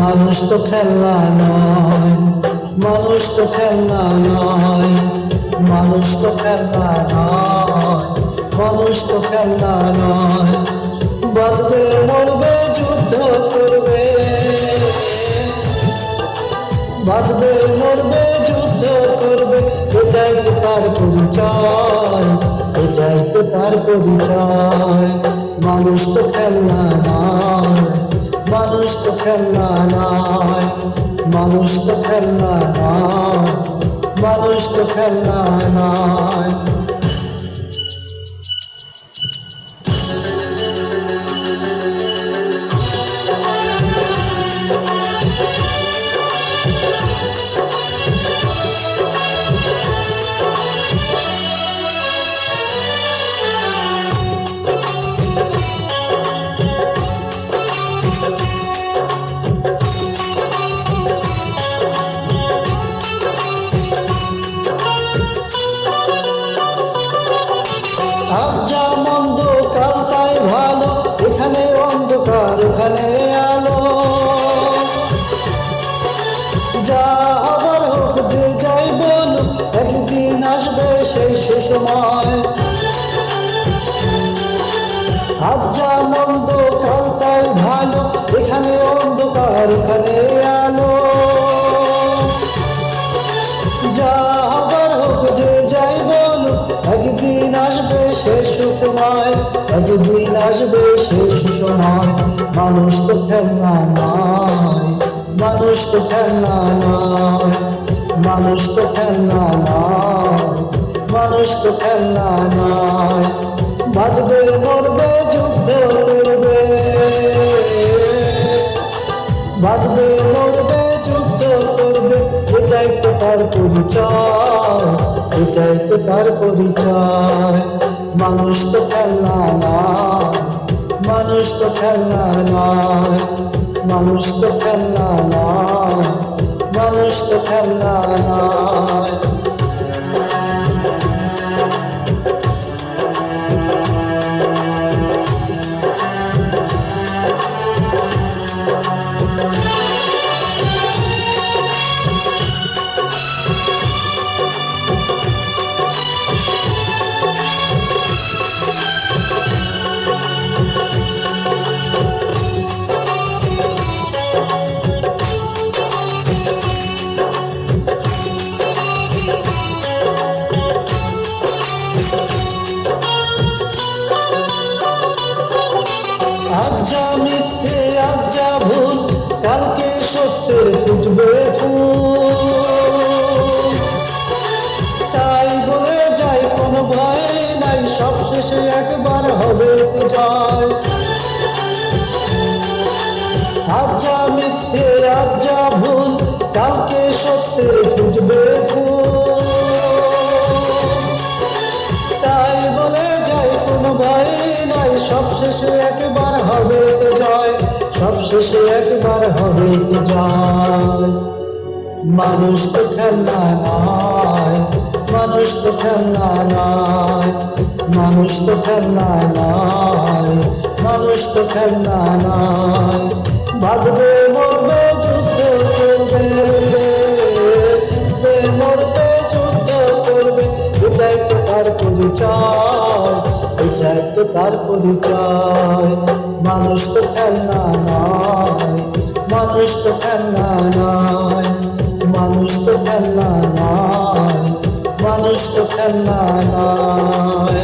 মানুষ তো খেলনা নয়, মানুষ তো খেলনা নয়, মানুষ তো খেলনা নয়, মানুষ তো খেলনা নয়। বাঁচবে মরবে যুদ্ধ করবে, বাঁচবে মরবে যুদ্ধ করবে, এটাই তো তার পরিচয়, এটাই তো তার পরিচয়। মানুষ তো খেলনা নয়, মানুষ তো খেলনা নয়, মানুষ তো খেলনা নয়, মানুষ তো খেলনা নয়। আজ যা মন্দ কাল তাই ভালো, এখানে অন্ধকার ওখানে আলো। যা আবার হোক যে যাই বলুক, একদিন আসবে সেই সুসময়। আজ যা মন্দ কাল তাই ভালো, এখানে অন্ধকার ওখানে আলো। যা আবার হোক যে যাই বলুক, একদিন আসবে শেষ সময়, একদিন আসবে শেষ সময়। মানুষ তো খেলনা নয়, মানুষ তো খেলনা নয়, মানুষ তো খেলনা নয়, মানুষ তো খেলনা নয়। বাঁচবে মরবে যুদ্ধ করবে, বাঁচবে মরবে যুদ্ধ করবে, এটাই তো তার পরিচয়, এটাই তো তার পরিচয়। মানুষ তো খেলনা নয়, মানুষ তো খেলনা নয়, মানুষ তো খেলনা নয়, মানুষ তো খেলনা নয়। আজ যা মিথ্যে আজ যা ভুল, কালকে সত্যের ফুটবে ফুল। তাই বলে যাই কোনো ভয় নাই, সব শেষে একবার হবে জয়। আজ যা মিথ্যে আজ যা ভুল, কালকে সত্যের ফুটবে ফুল। তাই বলে যাই কোনো ভয় নাই, সব শেষে একবার হবে জয়, সব শেষে একবার হবে জয়। মানুষ তো খেলনা নয়, মানুষ তো খেলনা নয়, মানুষ তো খেলনা নয়, মানুষ তো খেলনা নয়। বাঁচবে মরবে যুদ্ধ করবে, মরবে যুদ্ধ করবে, এটাই তো তার পরিচয়, এটাই তো তার পরিচয়। মানুষ তো খেলনা নয়, মানুষ তো খেলনা নয়, মানুষ তো খেলনা নয়, মানুষ তো খেলনা নয়।